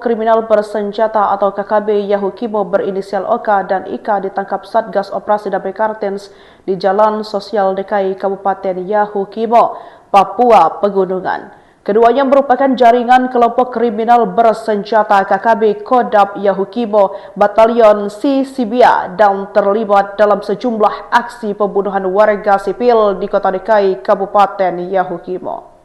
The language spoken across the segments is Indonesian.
Kriminal bersenjata atau KKB Yahukimo berinisial OK dan IK ditangkap Satgas Operasi Damai Kartens di Jalan Sosial DKI Kabupaten Yahukimo, Papua Pegunungan. Keduanya merupakan jaringan kelompok kriminal bersenjata KKB Kodam Yahukimo Batalion Sisibia dan terlibat dalam sejumlah aksi pembunuhan warga sipil di Kota DKI Kabupaten Yahukimo.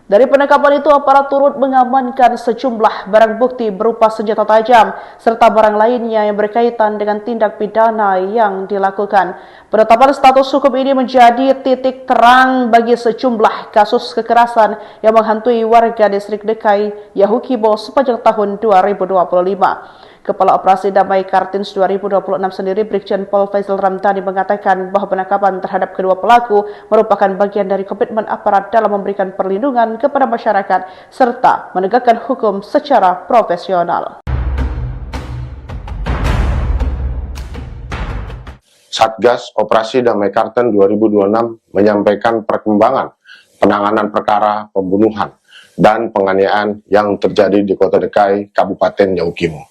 Dari penangkapan itu, aparat turut mengamankan sejumlah barang bukti berupa senjata tajam serta barang lainnya yang berkaitan dengan tindak pidana yang dilakukan. Penetapan status hukum ini menjadi titik terang bagi sejumlah kasus kekerasan yang menghantui warga distrik DKI Yahukimo sepanjang tahun 2025. Kepala Operasi Damai Kartens 2026 sendiri, Brigjen Pol Faisal Ramdhani, mengatakan bahwa penangkapan terhadap kedua pelaku merupakan bagian dari komitmen aparat dalam memberikan perlindungan kepada masyarakat serta menegakkan hukum secara profesional. Satgas Operasi Damai Kartens 2026 menyampaikan perkembangan penanganan perkara pembunuhan dan penganiayaan yang terjadi di Kota DKI Kabupaten Yahukimo.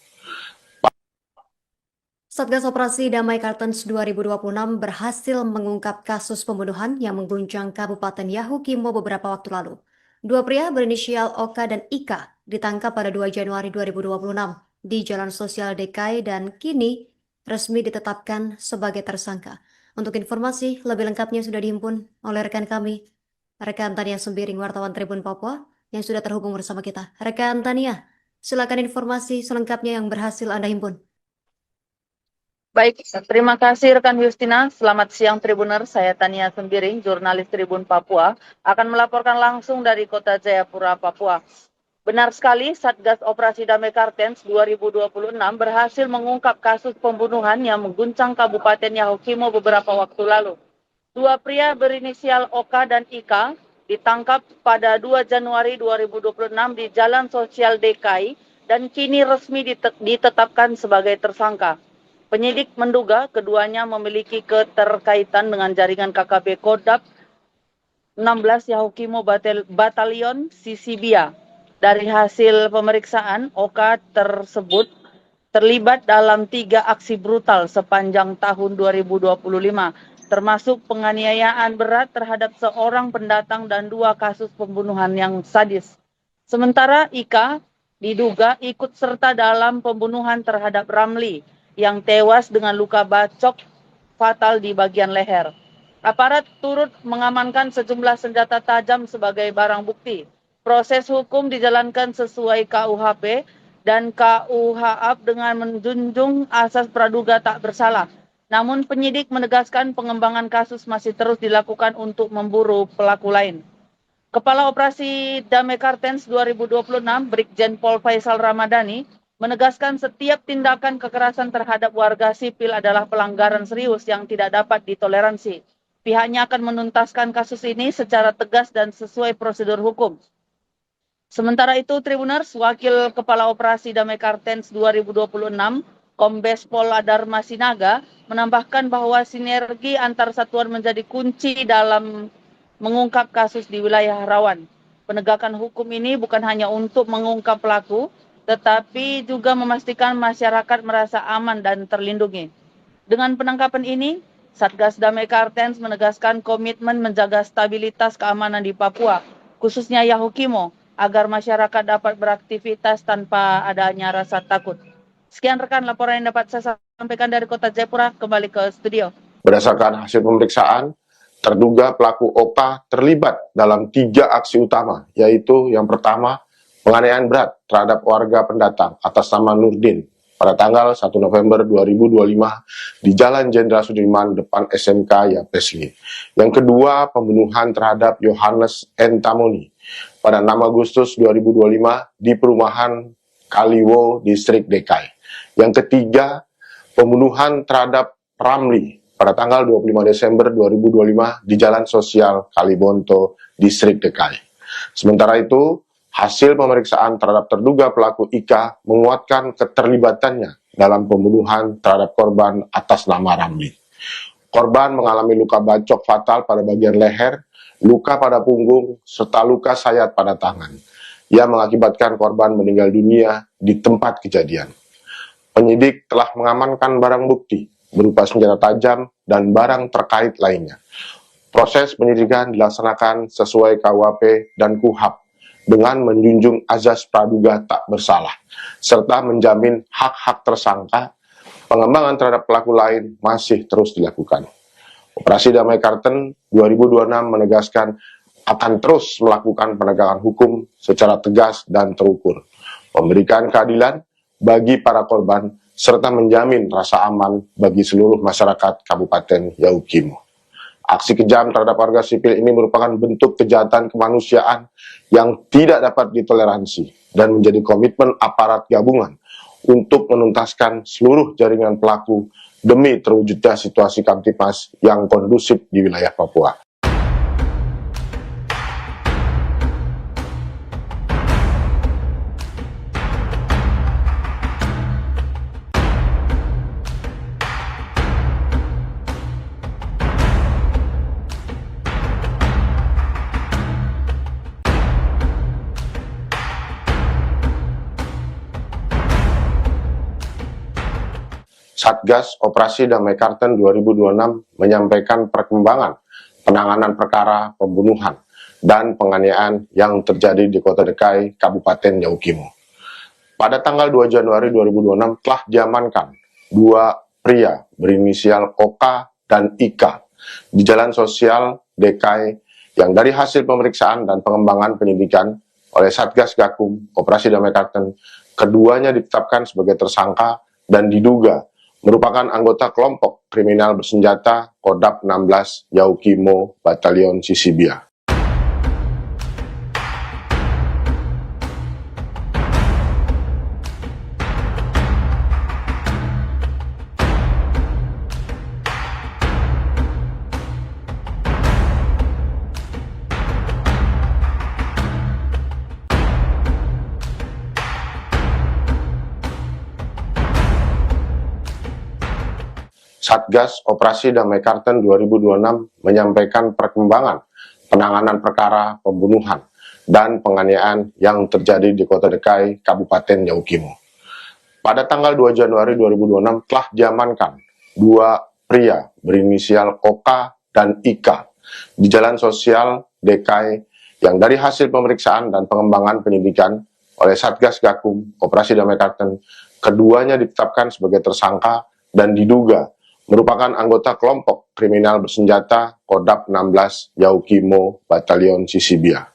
Satgas Operasi Damai Kartens 2026 berhasil mengungkap kasus pembunuhan yang mengguncang Kabupaten Yahukimo beberapa waktu lalu. Dua pria berinisial OK dan IK ditangkap pada 2 Januari 2026 di Jalan Sosial DKI dan kini resmi ditetapkan sebagai tersangka. Untuk informasi lebih lengkapnya sudah dihimpun oleh rekan kami, rekan Tania Sembiring, wartawan Tribun Papua, yang sudah terhubung bersama kita. Rekan Tania, silakan informasi selengkapnya yang berhasil Anda himpun. Baik, terima kasih rekan Justina. Selamat siang Tribuners, saya Tania Sembiring, jurnalis Tribun Papua, akan melaporkan langsung dari Kota Jayapura, Papua. Benar sekali, Satgas Operasi Damai Kartens 2026 berhasil mengungkap kasus pembunuhan yang mengguncang Kabupaten Yahukimo beberapa waktu lalu. Dua pria berinisial OK dan IK ditangkap pada 2 Januari 2026 di Jalan Sosial DKI dan kini resmi ditetapkan sebagai tersangka. Penyidik menduga keduanya memiliki keterkaitan dengan jaringan KKB Kodam 16 Yahukimo Batalion Sisibia. Dari hasil pemeriksaan, OK tersebut terlibat dalam 3 aksi brutal sepanjang tahun 2025, termasuk penganiayaan berat terhadap seorang pendatang dan 2 kasus pembunuhan yang sadis. Sementara IK diduga ikut serta dalam pembunuhan terhadap Ramli yang tewas dengan luka bacok fatal di bagian leher. Aparat turut mengamankan sejumlah senjata tajam sebagai barang bukti. Proses hukum dijalankan sesuai KUHP dan KUHAP dengan menjunjung asas praduga tak bersalah. Namun penyidik menegaskan pengembangan kasus masih terus dilakukan untuk memburu pelaku lain. Kepala Operasi Damai Kartens 2026, Brigjen Pol Faisal Ramdhani, menegaskan setiap tindakan kekerasan terhadap warga sipil adalah pelanggaran serius yang tidak dapat ditoleransi. Pihaknya akan menuntaskan kasus ini secara tegas dan sesuai prosedur hukum. Sementara itu, Tribuners, Wakil Kepala Operasi Damai Kartens 2026, Kombes Pol Dharma Sinaga, menambahkan bahwa sinergi antar satuan menjadi kunci dalam mengungkap kasus di wilayah rawan. Penegakan hukum ini bukan hanya untuk mengungkap pelaku, tetapi juga memastikan masyarakat merasa aman dan terlindungi. Dengan penangkapan ini, Satgas Damai Kartens menegaskan komitmen menjaga stabilitas keamanan di Papua, khususnya Yahukimo, agar masyarakat dapat beraktivitas tanpa adanya rasa takut. Sekian rekan laporan yang dapat saya sampaikan dari Kota Jayapura, kembali ke studio. Berdasarkan hasil pemeriksaan, terduga pelaku OK terlibat dalam 3 aksi utama, yaitu yang pertama, penganiayaan berat terhadap warga pendatang atas nama Nurdin pada tanggal 1 November 2025 di Jalan Jenderal Sudirman depan SMK Yapesli. Yang kedua, pembunuhan terhadap Yohanes N. Tamoni pada 6 Agustus 2025 di perumahan Kaliwo, Distrik DKI. Yang ketiga, pembunuhan terhadap Ramli pada tanggal 25 Desember 2025 di Jalan Sosial Kalibonto, Distrik DKI. Sementara itu, hasil pemeriksaan terhadap terduga pelaku IK menguatkan keterlibatannya dalam pembunuhan terhadap korban atas nama Ramli. Korban mengalami luka bacok fatal pada bagian leher, luka pada punggung, serta luka sayat pada tangan. yang mengakibatkan korban meninggal dunia di tempat kejadian. Penyidik telah mengamankan barang bukti berupa senjata tajam dan barang terkait lainnya. Proses penyidikan dilaksanakan sesuai KUHP dan KUHAP dengan menjunjung azas praduga tak bersalah, serta menjamin hak-hak tersangka. Pengembangan terhadap pelaku lain masih terus dilakukan. Operasi Damai Kartens 2026 menegaskan akan terus melakukan penegakan hukum secara tegas dan terukur, memberikan keadilan bagi para korban, serta menjamin rasa aman bagi seluruh masyarakat Kabupaten Yahukimo. Aksi kejam terhadap warga sipil ini merupakan bentuk kejahatan kemanusiaan yang tidak dapat ditoleransi dan menjadi komitmen aparat gabungan untuk menuntaskan seluruh jaringan pelaku demi terwujudnya situasi Kamtipmas yang kondusif di wilayah Papua. Satgas Operasi Damai Kartens 2026 menyampaikan perkembangan penanganan perkara pembunuhan dan penganiayaan yang terjadi di Kota Dekai, Kabupaten Yahukimo. Pada tanggal 2 Januari 2026 telah diamankan dua pria berinisial OK dan IK di Jalan Sosial Dekai yang dari hasil pemeriksaan dan pengembangan penyidikan oleh Satgas Gakum Operasi Damai Kartens, keduanya ditetapkan sebagai tersangka dan diduga merupakan anggota kelompok kriminal bersenjata Kodap 16 Yahukimo Batalion Sisibia. Satgas Operasi Damai Kartens 2026 menyampaikan perkembangan penanganan perkara pembunuhan dan penganiayaan yang terjadi di Kota Dekai, Kabupaten Yahukimo. Pada tanggal 2 Januari 2026 telah diamankan dua pria berinisial OK dan IK di Jalan Sosial Dekai yang dari hasil pemeriksaan dan pengembangan penyidikan oleh Satgas Gakum Operasi Damai Kartens, keduanya ditetapkan sebagai tersangka dan diduga merupakan anggota kelompok kriminal bersenjata Kodap 16 Yahukimo Batalion Sisibia.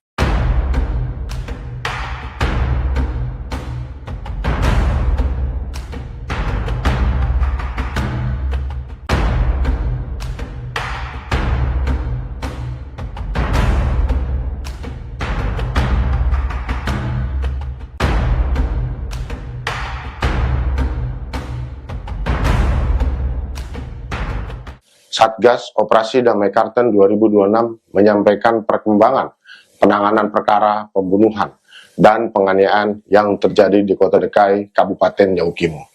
Satgas Operasi Damai Kartens 2026 menyampaikan perkembangan penanganan perkara pembunuhan dan penganiayaan yang terjadi di Kota Dekai, Kabupaten Yahukimo.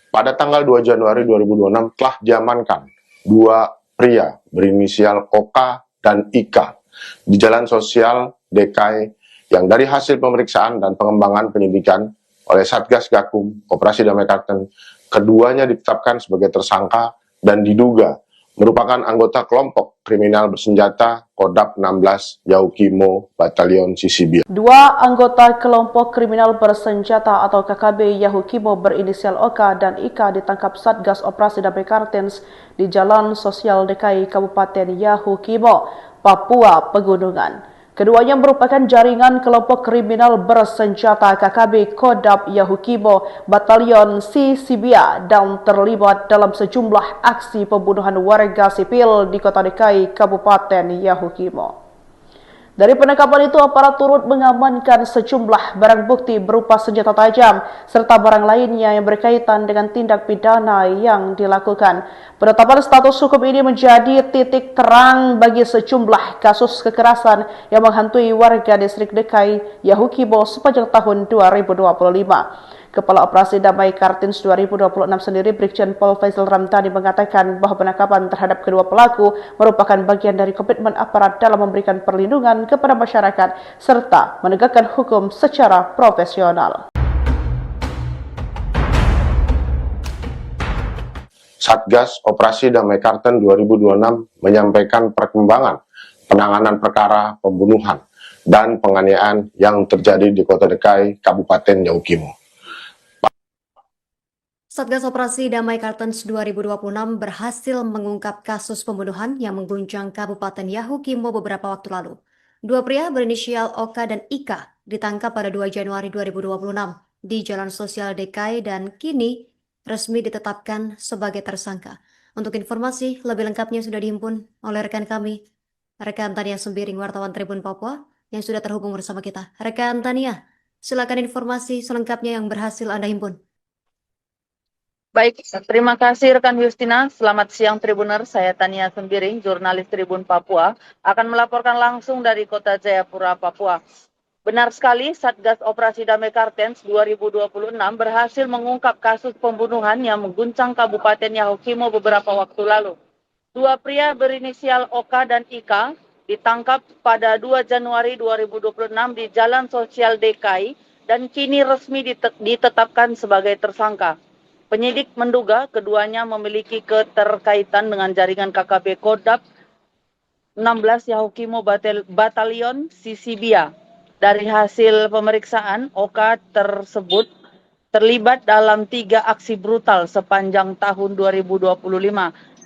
Pada tanggal 2 Januari 2026 telah diamankan dua pria berinisial OK dan IK di Jalan Sosial Dekai yang dari hasil pemeriksaan dan pengembangan penyidikan oleh Satgas Gakum Operasi Damai Kartens, keduanya ditetapkan sebagai tersangka dan diduga merupakan anggota kelompok kriminal bersenjata Kodap 16 Yahukimo Batalion Sisibia. Dua anggota kelompok kriminal bersenjata atau KKB Yahukimo berinisial OK dan IK ditangkap Satgas Operasi Damai Kartens di Jalan Sosial Dekai, Kabupaten Yahukimo, Papua Pegunungan. Keduanya merupakan jaringan kelompok kriminal bersenjata KKB Kodap Yahukimo Batalion Sisibia dan terlibat dalam sejumlah aksi pembunuhan warga sipil di Kota Dekai, Kabupaten Yahukimo. Dari penangkapan itu, aparat turut mengamankan sejumlah barang bukti berupa senjata tajam serta barang lainnya yang berkaitan dengan tindak pidana yang dilakukan. Penetapan status hukum ini menjadi titik terang bagi sejumlah kasus kekerasan yang menghantui warga distrik Dekai, Yahukimo sepanjang tahun 2025. Kepala Operasi Damai Kartens 2026 sendiri, Brigjen Pol Faisal Ramdhani mengatakan bahwa penangkapan terhadap kedua pelaku merupakan bagian dari komitmen aparat dalam memberikan perlindungan kepada masyarakat serta menegakkan hukum secara profesional. Satgas Operasi Damai Kartens 2026 menyampaikan perkembangan penanganan perkara pembunuhan dan penganiayaan yang terjadi di Kota Dekai, Kabupaten Yahukimo. Satgas Operasi Damai Kartens 2026 berhasil mengungkap kasus pembunuhan yang mengguncang Kabupaten Yahukimo beberapa waktu lalu. Dua pria berinisial Oka dan Ika ditangkap pada 2 Januari 2026 di Jalan Sosial Dekai dan kini resmi ditetapkan sebagai tersangka. Untuk informasi lebih lengkapnya sudah dihimpun oleh rekan kami, rekan Tania Sembiring, wartawan Tribun Papua, yang sudah terhubung bersama kita. Rekan Tania, silakan informasi selengkapnya yang berhasil Anda himpun. Baik, terima kasih rekan Justina. Selamat siang Tribuner, saya Tania Sembiring, jurnalis Tribun Papua, akan melaporkan langsung dari Kota Jayapura, Papua. Benar sekali, Satgas Operasi Damai Kartens 2026 berhasil mengungkap kasus pembunuhan yang mengguncang Kabupaten Yahukimo beberapa waktu lalu. Dua pria berinisial Oka dan Ika ditangkap pada 2 Januari 2026 di Jalan Sosial Dekai dan kini resmi ditetapkan sebagai tersangka. Penyidik menduga keduanya memiliki keterkaitan dengan jaringan KKB Kodap 16 Yahukimo Batalion Sisibia. Dari hasil pemeriksaan, Oka tersebut terlibat dalam 3 aksi brutal sepanjang tahun 2025,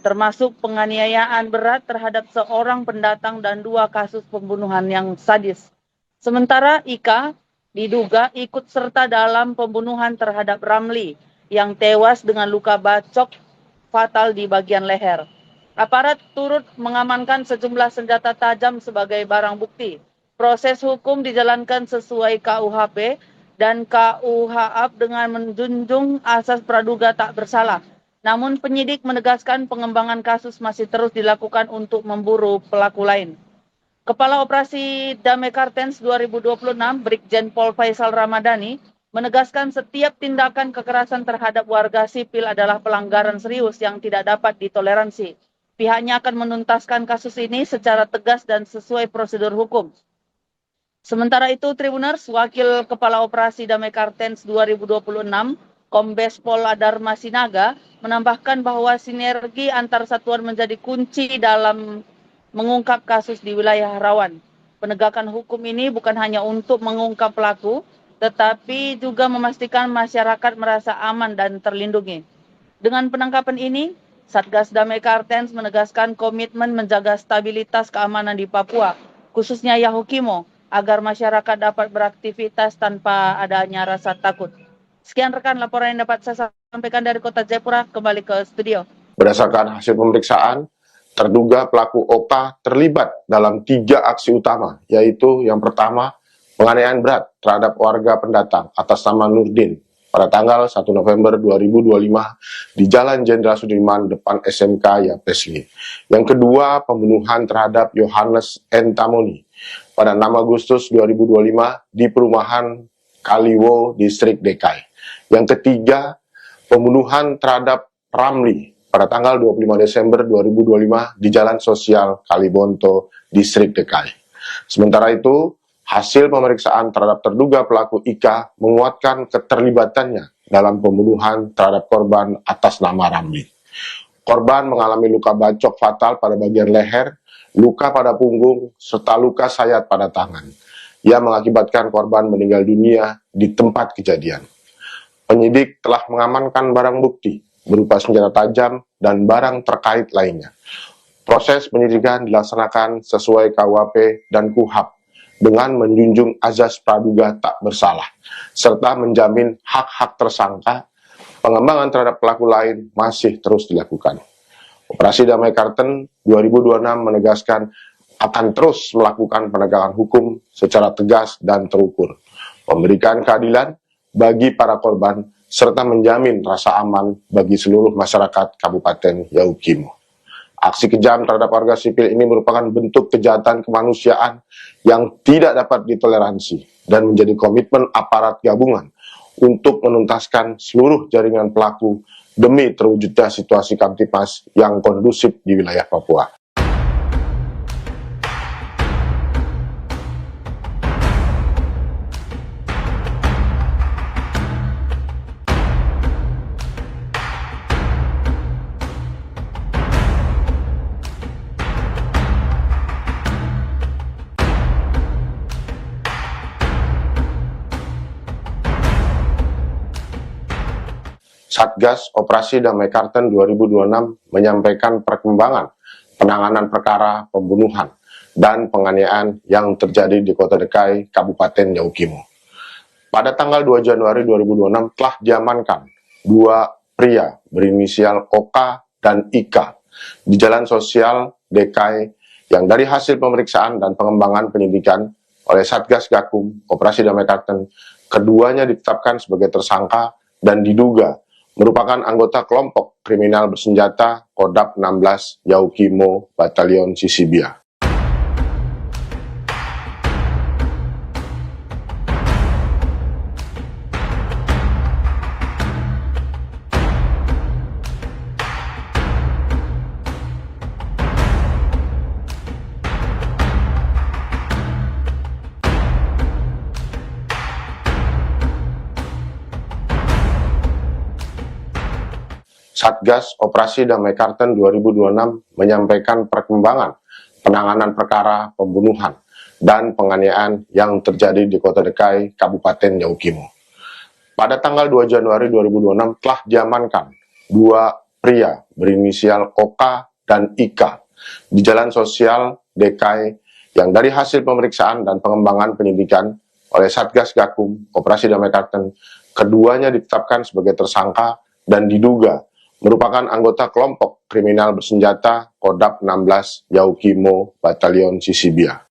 termasuk penganiayaan berat terhadap seorang pendatang dan 2 kasus pembunuhan yang sadis. Sementara Ika diduga ikut serta dalam pembunuhan terhadap Ramli yang tewas dengan luka bacok fatal di bagian leher. Aparat turut mengamankan sejumlah senjata tajam sebagai barang bukti. Proses hukum dijalankan sesuai KUHP dan KUHAP dengan menjunjung asas praduga tak bersalah. Namun penyidik menegaskan pengembangan kasus masih terus dilakukan untuk memburu pelaku lain. Kepala Operasi Damai Kartens 2026, Brigjen Pol Faisal Ramdhani, menegaskan setiap tindakan kekerasan terhadap warga sipil adalah pelanggaran serius yang tidak dapat ditoleransi. Pihaknya akan menuntaskan kasus ini secara tegas dan sesuai prosedur hukum. Sementara itu, Tribuners, Wakil Kepala Operasi Damai Kartens 2026, Kombes Pol Adarma Sinaga, menambahkan bahwa sinergi antar satuan menjadi kunci dalam mengungkap kasus di wilayah rawan. Penegakan hukum ini bukan hanya untuk mengungkap pelaku, tetapi juga memastikan masyarakat merasa aman dan terlindungi. Dengan penangkapan ini, Satgas Damai Kartens menegaskan komitmen menjaga stabilitas keamanan di Papua, khususnya Yahukimo, agar masyarakat dapat beraktivitas tanpa adanya rasa takut. Sekian rekan laporan yang dapat saya sampaikan dari Kota Jayapura, kembali ke studio. Berdasarkan hasil pemeriksaan, terduga pelaku Oka terlibat dalam 3 aksi utama, yaitu yang pertama, penganiayaan berat terhadap warga pendatang atas nama Nurdin pada tanggal 1 November 2025 di Jalan Jenderal Sudirman depan SMK Yapesli. Yang kedua, pembunuhan terhadap Yohanes N. Tamoni pada 6 Agustus 2025 di perumahan Kaliwo, Distrik Dekai. Yang ketiga, pembunuhan terhadap Ramli pada tanggal 25 Desember 2025 di Jalan Sosial Kalibonto, Distrik Dekai. Sementara itu, hasil pemeriksaan terhadap terduga pelaku Ika menguatkan keterlibatannya dalam pembunuhan terhadap korban atas nama Ramli. Korban mengalami luka bacok fatal pada bagian leher, luka pada punggung, serta luka sayat pada tangan. Ia mengakibatkan korban meninggal dunia di tempat kejadian. Penyidik telah mengamankan barang bukti berupa senjata tajam dan barang terkait lainnya. Proses penyidikan dilaksanakan sesuai KUHP dan KUHAP dengan menjunjung azas praduga tak bersalah, serta menjamin hak-hak tersangka. Pengembangan terhadap pelaku lain masih terus dilakukan. Operasi Damai Kartens 2026 menegaskan akan terus melakukan penegakan hukum secara tegas dan terukur, memberikan keadilan bagi para korban, serta menjamin rasa aman bagi seluruh masyarakat Kabupaten Yahukimo. Aksi kejam terhadap warga sipil ini merupakan bentuk kejahatan kemanusiaan yang tidak dapat ditoleransi dan menjadi komitmen aparat gabungan untuk menuntaskan seluruh jaringan pelaku demi terwujudnya situasi Kamtipmas yang kondusif di wilayah Papua. Satgas Operasi Damai Karten 2026 menyampaikan perkembangan penanganan perkara pembunuhan dan penganiayaan yang terjadi di Kota Dekai, Kabupaten Yahukimo. Pada tanggal 2 Januari 2026 telah diamankan dua pria berinisial OK dan IK di Jalan Sosial Dekai yang dari hasil pemeriksaan dan pengembangan penyidikan oleh Satgas Gakum Operasi Damai Karten, keduanya ditetapkan sebagai tersangka dan diduga merupakan anggota kelompok kriminal bersenjata Kodap 16 Yahukimo Batalion Sisibia. Satgas Operasi Damai Karten 2026 menyampaikan perkembangan penanganan perkara pembunuhan dan penganiayaan yang terjadi di Kota Dekai, Kabupaten Yahukimo. Pada tanggal 2 Januari 2026 telah diamankan dua pria berinisial OK dan IK di Jalan Sosial Dekai yang dari hasil pemeriksaan dan pengembangan penyidikan oleh Satgas Gakum Operasi Damai Karten, keduanya ditetapkan sebagai tersangka dan diduga merupakan anggota kelompok kriminal bersenjata Kodap 16 Yahukimo Batalion Sisibia.